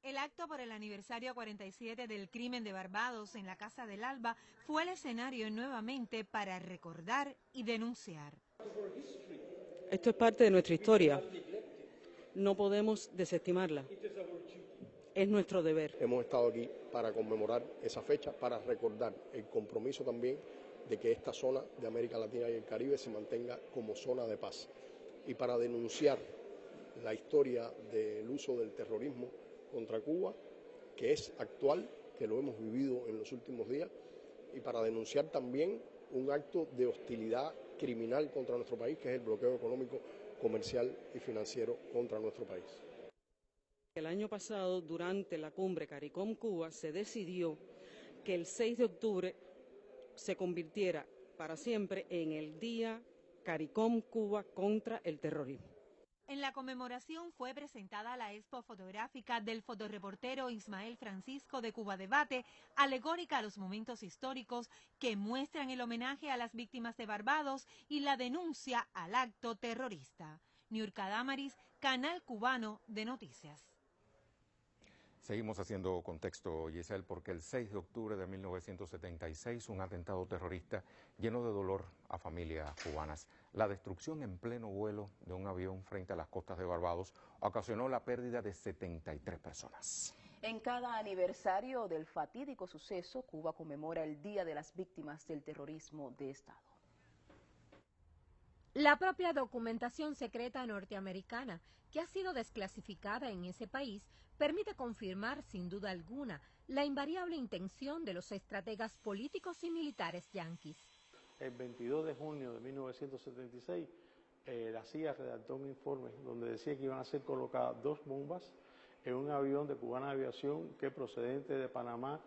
El acto por el aniversario 47 del crimen de Barbados en la Casa del Alba fue el escenario nuevamente para recordar y denunciar. Esto es parte de nuestra historia. No podemos desestimarla. Es nuestro deber. Hemos estado aquí para conmemorar esa fecha, para recordar el compromiso también de que esta zona de América Latina y el Caribe se mantenga como zona de paz y para denunciar la historia del uso del terrorismo contra Cuba, que es actual, que lo hemos vivido en los últimos días, y para denunciar también un acto de hostilidad criminal contra nuestro país, que es el bloqueo económico, comercial y financiero contra nuestro país. El año pasado, durante la cumbre CARICOM-Cuba, se decidió que el 6 de octubre se convirtiera para siempre en el Día CARICOM-Cuba contra el terrorismo. En la conmemoración fue presentada la expo fotográfica del fotoreportero Ismael Francisco de Cuba Debate, alegórica a los momentos históricos que muestran el homenaje a las víctimas de Barbados y la denuncia al acto terrorista. Niurka Damaris, Canal Cubano de Noticias. Seguimos haciendo contexto, Giselle, porque el 6 de octubre de 1976, un atentado terrorista lleno de dolor a familias cubanas. La destrucción en pleno vuelo de un avión frente a las costas de Barbados ocasionó la pérdida de 73 personas. En cada aniversario del fatídico suceso, Cuba conmemora el Día de las Víctimas del Terrorismo de Estado. La propia documentación secreta norteamericana, que ha sido desclasificada en ese país, permite confirmar sin duda alguna la invariable intención de los estrategas políticos y militares yanquis. El 22 de junio de 1976, la CIA redactó un informe donde decía que iban a ser colocadas 2 bombas en un avión de Cubana Aviación que procedente de Panamá,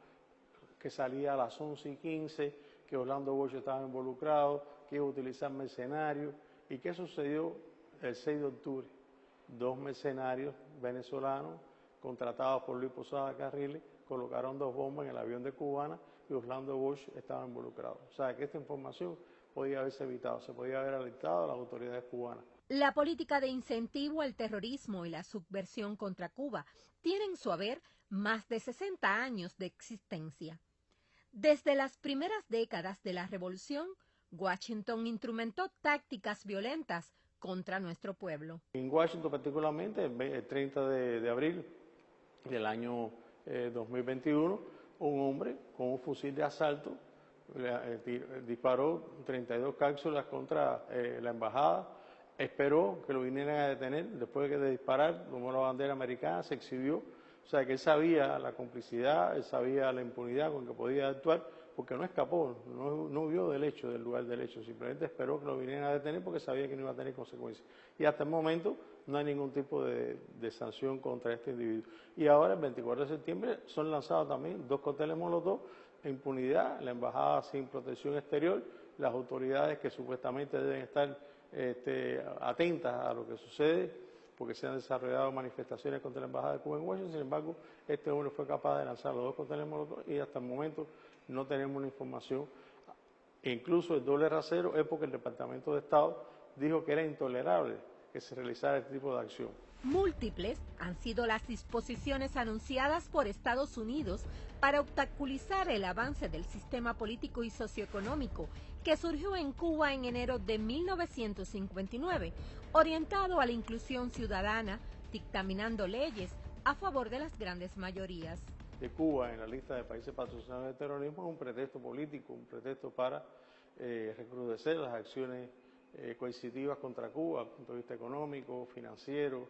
que salía a las 11:15, que Orlando Bosch estaba involucrado, que iba a utilizar mercenarios. ¿Y qué sucedió el 6 de octubre? 2 mercenarios venezolanos contratados por Luis Posada Carriles colocaron 2 bombas en el avión de Cubana y Orlando Bosch estaba involucrado. O sea, que esta información podía haberse evitado, se podía haber alertado a las autoridades cubanas. La política de incentivo al terrorismo y la subversión contra Cuba tiene en su haber más de 60 años de existencia. Desde las primeras décadas de la revolución, Washington instrumentó tácticas violentas contra nuestro pueblo. En Washington particularmente, el 30 de abril del año 2021, un hombre con un fusil de asalto disparó 32 cápsulas contra la embajada, esperó que lo vinieran a detener, después de disparar, tomó la bandera americana, se exhibió. O sea, que él sabía la complicidad, él sabía la impunidad con que podía actuar, porque no escapó, no huyó del hecho, del lugar del hecho, simplemente esperó que lo vinieran a detener porque sabía que no iba a tener consecuencias. Y hasta el momento no hay ningún tipo de sanción contra este individuo. Y ahora, el 24 de septiembre, son lanzados también 2 cócteles molotov, impunidad, la embajada sin protección exterior, las autoridades que supuestamente deben estar atentas a lo que sucede, porque se han desarrollado manifestaciones contra la Embajada de Cuba en Washington. Sin embargo, este hombre fue capaz de lanzar los 2 cócteles molotov y hasta el momento no tenemos una información. E incluso el doble rasero es porque el Departamento de Estado dijo que era intolerable que se realizara este tipo de acción. Múltiples han sido las disposiciones anunciadas por Estados Unidos para obstaculizar el avance del sistema político y socioeconómico que surgió en Cuba en enero de 1959, orientado a la inclusión ciudadana, dictaminando leyes a favor de las grandes mayorías. De Cuba en la lista de países patrocinadores del terrorismo es un pretexto político, un pretexto para recrudecer las acciones coercitivas contra Cuba, desde el punto de vista económico, financiero.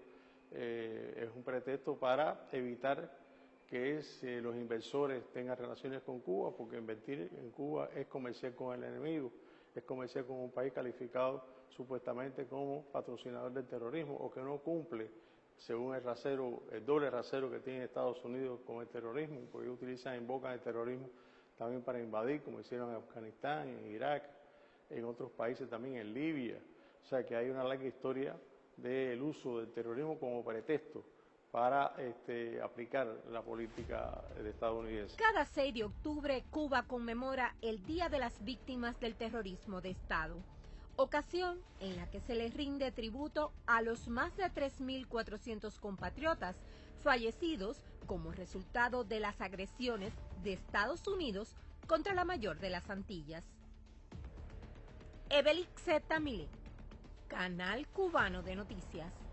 Es un pretexto para evitar que los inversores tengan relaciones con Cuba, porque invertir en Cuba es comerciar con el enemigo, es comerciar con un país calificado supuestamente como patrocinador del terrorismo o que no cumple según el doble rasero que tiene Estados Unidos con el terrorismo, porque utilizan, invocan el terrorismo también para invadir, como hicieron en Afganistán, en Irak, en otros países también, en Libia. O sea que hay una larga historia del uso del terrorismo como pretexto para aplicar la política estadounidense. Cada 6 de octubre, Cuba conmemora el Día de las Víctimas del Terrorismo de Estado. ocasión en la que se les rinde tributo a los más de 3.400 compatriotas fallecidos como resultado de las agresiones de Estados Unidos contra la mayor de las Antillas. Evelix Tamile, Canal Cubano de Noticias.